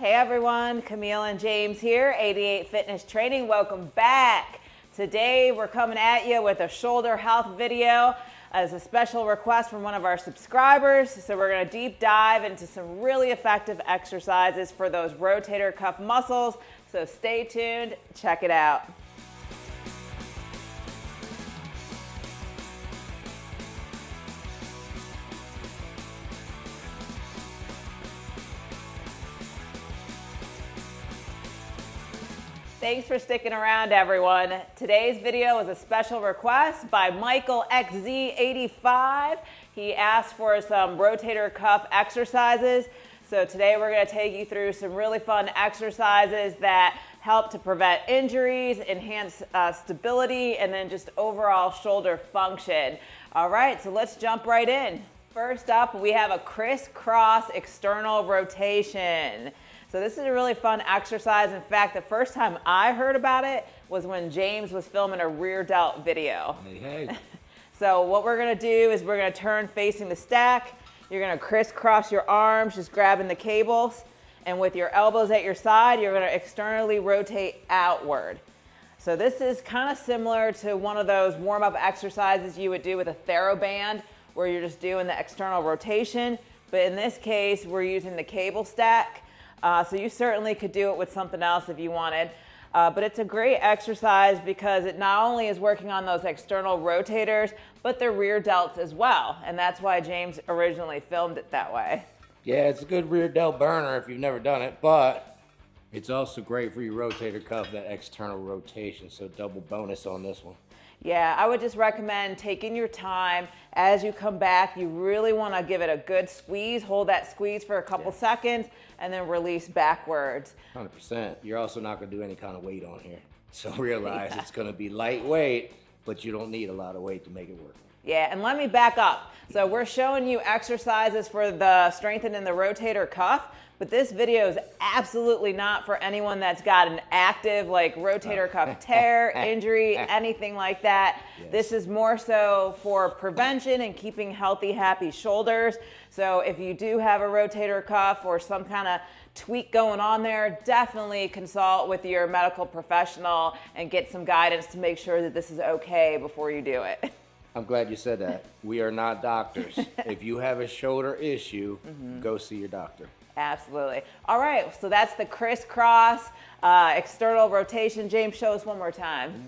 Hey everyone, Camille and James here, 88 Fitness Training. Welcome back. Today we're coming at you with a shoulder health video as a special request from one of our subscribers. So we're going to deep dive into some really effective exercises for those rotator cuff muscles. So stay tuned, check it out. Thanks for sticking around, everyone. Today's video is a special request by Michael XZ85. He asked for some rotator cuff exercises. So today we're going to take you through some really fun exercises that help to prevent injuries, enhance stability, and then just overall shoulder function. All right, so let's jump right in. First up, we have a crisscross external rotation. So this is a really fun exercise. In fact, the first time I heard about it was when James was filming a rear delt video. Hey. So what we're gonna do is we're gonna turn facing the stack. You're gonna crisscross your arms, just grabbing the cables. And with your elbows at your side, you're gonna externally rotate outward. So this is kind of similar to one of those warm-up exercises you would do with a TheraBand, where you're just doing the external rotation. But in this case, we're using the cable stack. So you certainly could do it with something else if you wanted. But it's a great exercise because it not only is working on those external rotators, but the rear delts as well. And that's why James originally filmed it that way. Yeah, it's a good rear delt burner if you've never done it, but it's also great for your rotator cuff, that external rotation. So double bonus on this one. Yeah, I would just recommend taking your time. As you come back, you really want to give it a good squeeze. Hold that squeeze for a couple seconds and then release backwards. 100%. You're also not going to do any kind of weight on here. So realize it's going to be lightweight, but you don't need a lot of weight to make it work. Yeah, and let me back up. So we're showing you exercises for the strengthening the rotator cuff, but this video is absolutely not for anyone that's got an active like rotator cuff tear, injury, anything like that. Yes. This is more so for prevention and keeping healthy, happy shoulders. So if you do have a rotator cuff or some kind of tweak going on there, definitely consult with your medical professional and get some guidance to make sure that this is okay before you do it. I'm glad you said that. We are not doctors. If you have a shoulder issue, go see your doctor. Absolutely. All right, so that's the crisscross external rotation. James, show us one more time.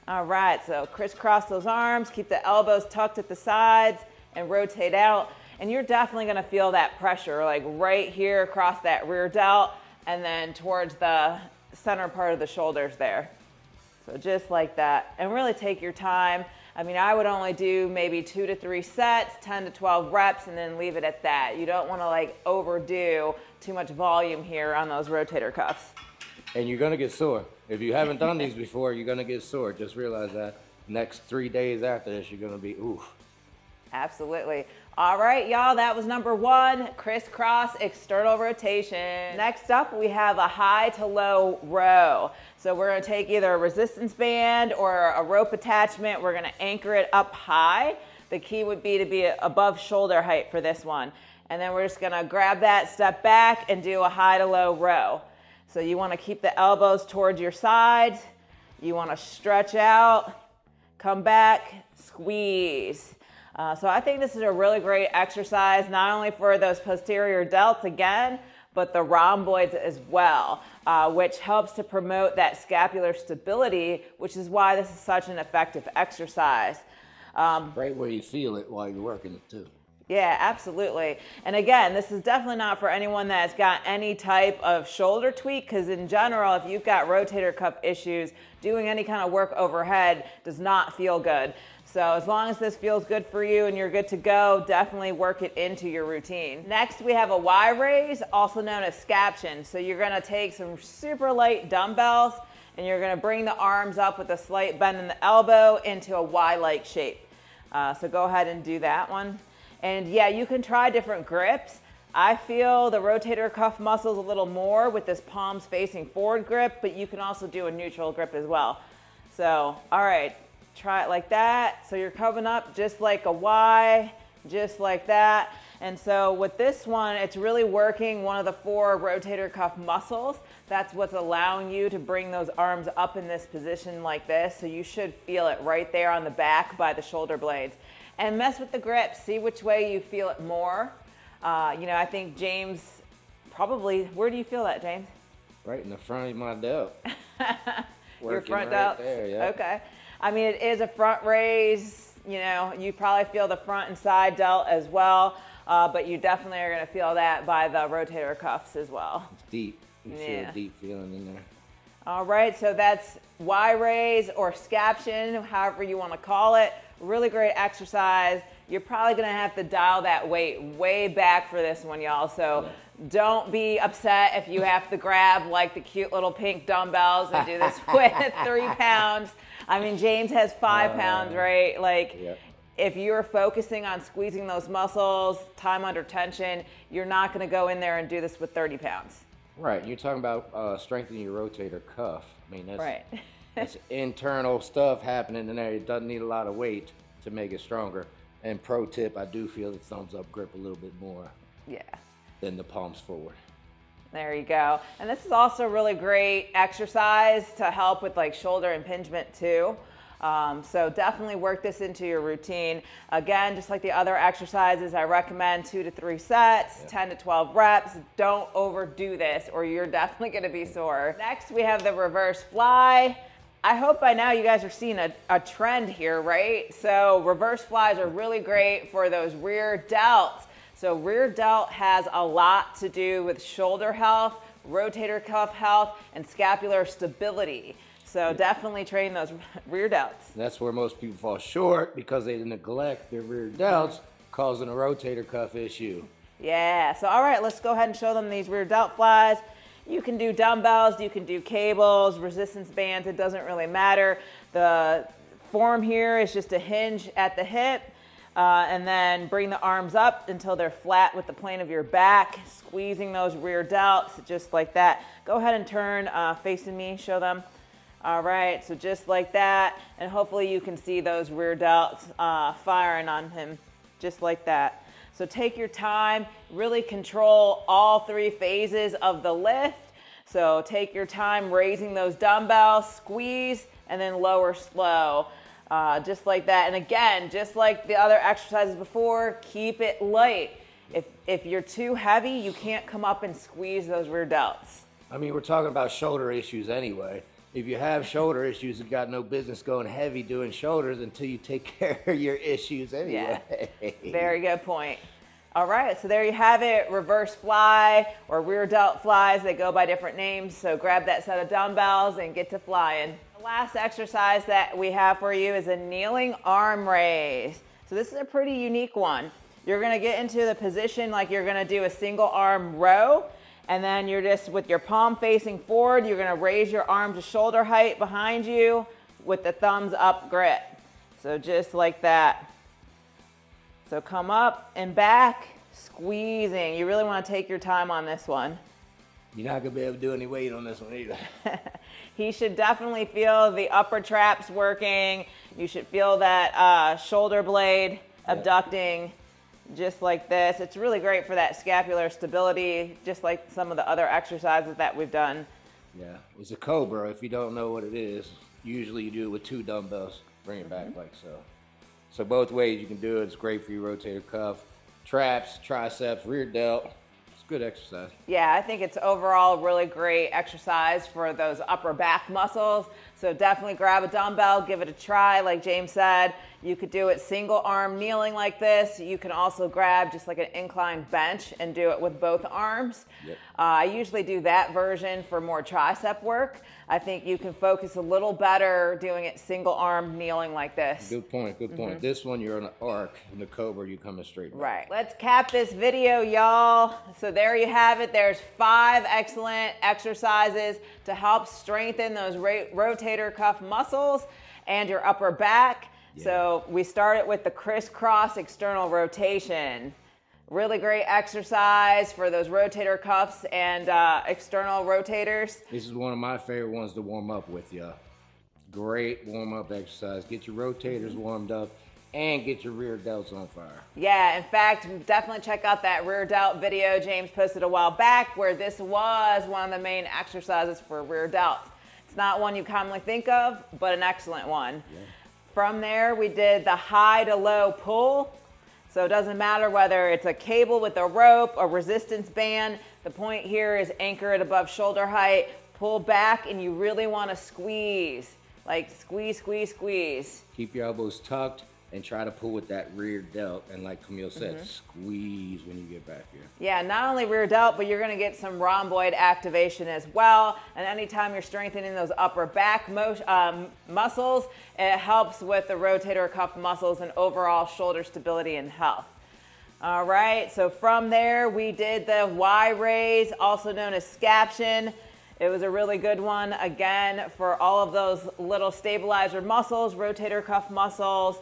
All right, so crisscross those arms, keep the elbows tucked at the sides, and rotate out. And you're definitely going to feel that pressure, like right here across that rear delt, and then towards the center part of the shoulders there. So just like that. And really take your time. I mean, I would only do maybe 2 to 3 sets, 10 to 12 reps, and then leave it at that. You don't want to like overdo too much volume here on those rotator cuffs. And you're going to get sore. If you haven't done these before, you're going to get sore. Just realize that next 3 days after this, you're going to be, ooh. Absolutely. All right, y'all, that was number 1, crisscross external rotation. Next up, we have a high to low row. So we're gonna take either a resistance band or a rope attachment. We're gonna anchor it up high. The key would be to be above shoulder height for this one. And then we're just gonna grab that, step back, and do a high to low row. So you wanna keep the elbows towards your sides. You wanna stretch out, come back, squeeze. So I think this is a really great exercise, not only for those posterior delts again, but the rhomboids as well, which helps to promote that scapular stability, which is why this is such an effective exercise. Right where you feel it while you're working it too. Yeah, absolutely. And again, this is definitely not for anyone that's got any type of shoulder tweak, because in general, if you've got rotator cuff issues, doing any kind of work overhead does not feel good. So as long as this feels good for you and you're good to go, definitely work it into your routine. Next, we have a Y raise, also known as scaption. So you're gonna take some super light dumbbells and you're gonna bring the arms up with a slight bend in the elbow into a Y-like shape. So go ahead and do that one. And yeah, you can try different grips. I feel the rotator cuff muscles a little more with this palms facing forward grip, but you can also do a neutral grip as well. So, all right. Try it like that. So you're coming up just like a Y, just like that. And so with this one, it's really working one of the 4 rotator cuff muscles. That's what's allowing you to bring those arms up in this position like this. So you should feel it right there on the back by the shoulder blades. And mess with the grip. See which way you feel it more. You know, I think James probably, where do you feel that, James? Right in the front of my delt. Your front right delts? there, yeah. Okay. I mean, it is a front raise. You know, you probably feel the front and side delt as well. But you definitely are going to feel that by the rotator cuffs as well. It's deep. You feel a deep feeling in there. All right, so that's Y raise or scaption, however you want to call it. Really great exercise. You're probably going to have to dial that weight way back for this one, y'all. So don't be upset if you have to grab like the cute little pink dumbbells and do this with 3 pounds. I mean, James has 5 pounds, right? Like, if you're focusing on squeezing those muscles, time under tension, you're not going to go in there and do this with 30 pounds. Right. You're talking about strengthening your rotator cuff. I mean, that's, right. that's internal stuff happening in there. It doesn't need a lot of weight to make it stronger. And pro tip, I do feel the thumbs up grip a little bit more than the palms forward. There you go. And this is also a really great exercise to help with like shoulder impingement too. So definitely work this into your routine. Again, just like the other exercises, I recommend 2 to 3 sets, 10 to 12 reps. Don't overdo this or you're definitely going to be sore. Next, we have the reverse fly. I hope by now you guys are seeing a trend here, right? So reverse flies are really great for those rear delts. So rear delt has a lot to do with shoulder health, rotator cuff health, and scapular stability. So definitely train those rear delts. That's where most people fall short because they neglect their rear delts, causing a rotator cuff issue. Yeah, so all right, let's go ahead and show them these rear delt flies. You can do dumbbells, you can do cables, resistance bands, it doesn't really matter. The form here is just a hinge at the hip, and then bring the arms up until they're flat with the plane of your back, squeezing those rear delts just like that. Go ahead and turn facing me, show them. All right, so just like that, and hopefully you can see those rear delts firing on him just like that. So take your time, really control all 3 phases of the lift. So take your time raising those dumbbells, squeeze, and then lower slow, just like that. And again, just like the other exercises before, keep it light. If you're too heavy, you can't come up and squeeze those rear delts. I mean, we're talking about shoulder issues anyway. If you have shoulder issues, you've got no business going heavy doing shoulders until you take care of your issues anyway. Yeah, very good point. All right, so there you have it, reverse fly or rear delt flies. They go by different names, so grab that set of dumbbells and get to flying. The last exercise that we have for you is a kneeling arm raise. So this is a pretty unique one. You're gonna get into the position like you're gonna do a single arm row, and then you're just with your palm facing forward, you're gonna raise your arm to shoulder height behind you with the thumbs up grip. So just like that. So come up and back, squeezing. You really wanna take your time on this one. You're not gonna be able to do any weight on this one either. He should definitely feel the upper traps working. You should feel that shoulder blade abducting. Just like this. It's really great for that scapular stability, just like some of the other exercises that we've done. Yeah, it's a cobra. If you don't know what it is, usually you do it with 2 dumbbells. Bring it back like so. So both ways you can do it. It's great for your rotator cuff, traps, triceps, rear delt. It's good exercise. Yeah, I think it's overall really great exercise for those upper back muscles. So definitely grab a dumbbell, give it a try. Like James said, you could do it single arm kneeling like this. You can also grab just like an inclined bench and do it with both arms. Yep. I usually do that version for more tricep work. I think you can focus a little better doing it single arm kneeling like this. Good point, good point. This one you're on an arc, in the cobra you're coming straight back. Right. Let's cap this video, y'all. So there you have it. There's 5 excellent exercises to help strengthen those rotator cuff muscles and your upper back. Yeah. So we started with the crisscross external rotation. Really great exercise for those rotator cuffs and external rotators. This is one of my favorite ones to warm up with, y'all. Great warm-up exercise. Get your rotators warmed up and get your rear delts on fire. Yeah, in fact, definitely check out that rear delt video James posted a while back where this was one of the main exercises for rear delts. It's not one you commonly think of, but an excellent one. Yeah. From there, we did the high to low pull. So it doesn't matter whether it's a cable with a rope, a resistance band. The point here is anchor it above shoulder height, pull back, and you really want to squeeze. Like squeeze, squeeze, squeeze. Keep your elbows tucked and try to pull with that rear delt. And like Camille said, squeeze when you get back here. Yeah, not only rear delt, but you're going to get some rhomboid activation as well. And anytime you're strengthening those upper back muscles, it helps with the rotator cuff muscles and overall shoulder stability and health. All right, so from there, we did the Y raise, also known as scaption. It was a really good one, again, for all of those little stabilizer muscles, rotator cuff muscles.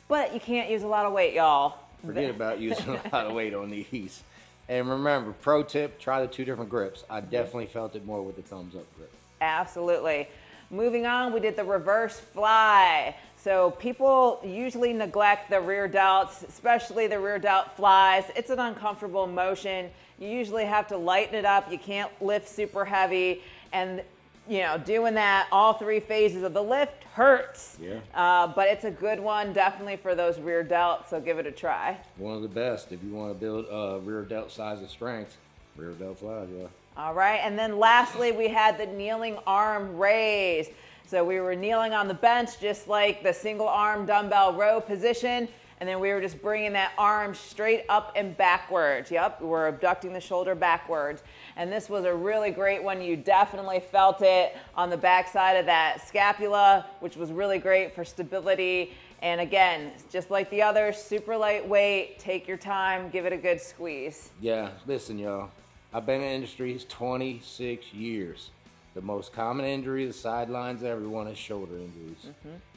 But you can't use a lot of weight, y'all. Forget about using a lot of weight on these. And remember, pro tip, try the 2 different grips. I definitely felt it more with the thumbs up grip. Absolutely. Moving on, we did the reverse fly. So people usually neglect the rear delts, especially the rear delt flies. It's an uncomfortable motion. You usually have to lighten it up. You can't lift super heavy. And you know, doing that all 3 phases of the lift hurts. Yeah. But it's a good one, definitely for those rear delts, so give it a try. One of the best if you want to build rear delt size and strength. Rear delt flies, yeah. All right, and then lastly, we had the kneeling arm raise. So we were kneeling on the bench, just like the single arm dumbbell row position. And then we were just bringing that arm straight up and backwards. Yep, we're abducting the shoulder backwards. And this was a really great one. You definitely felt it on the backside of that scapula, which was really great for stability. And again, just like the others, super lightweight. Take your time, give it a good squeeze. Yeah, listen, y'all. I've been in the industry 26 years. The most common injury, the sidelines everyone, is shoulder injuries.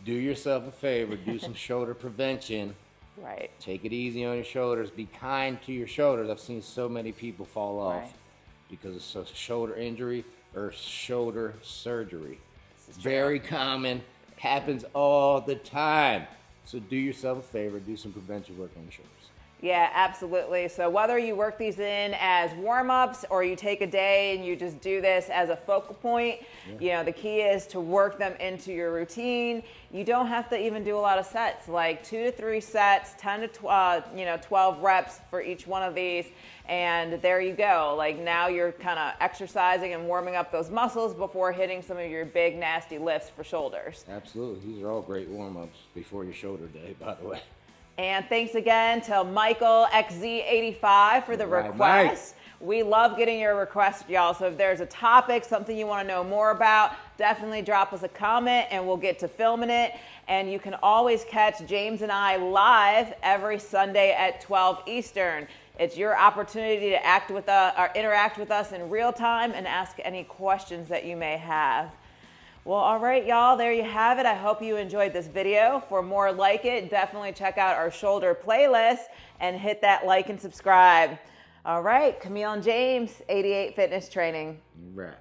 Do yourself a favor, do some shoulder prevention. Right. Take it easy on your shoulders. Be kind to your shoulders. I've seen so many people fall off because of shoulder injury or shoulder surgery. Very common. Happens all the time. So do yourself a favor. Do some prevention work on your shoulders. Yeah, absolutely. So whether you work these in as warm-ups or you take a day and you just do this as a focal point, you know, the key is to work them into your routine. You don't have to even do a lot of sets, like 2 to 3 sets, 10 to 12 reps for each one of these. And there you go. Like now you're kind of exercising and warming up those muscles before hitting some of your big nasty lifts for shoulders. Absolutely. These are all great warm-ups before your shoulder day, by the way. And thanks again to Michael XZ85 for the request. We love getting your requests, y'all. So if there's a topic, something you want to know more about, definitely drop us a comment and we'll get to filming it. And you can always catch James and I live every Sunday at 12 Eastern. It's your opportunity to interact with us in real time and ask any questions that you may have. Well, all right, y'all, there you have it. I hope you enjoyed this video. For more like it, definitely check out our shoulder playlist and hit that like and subscribe. All right, Camille and James, 88 Fitness Training. Right.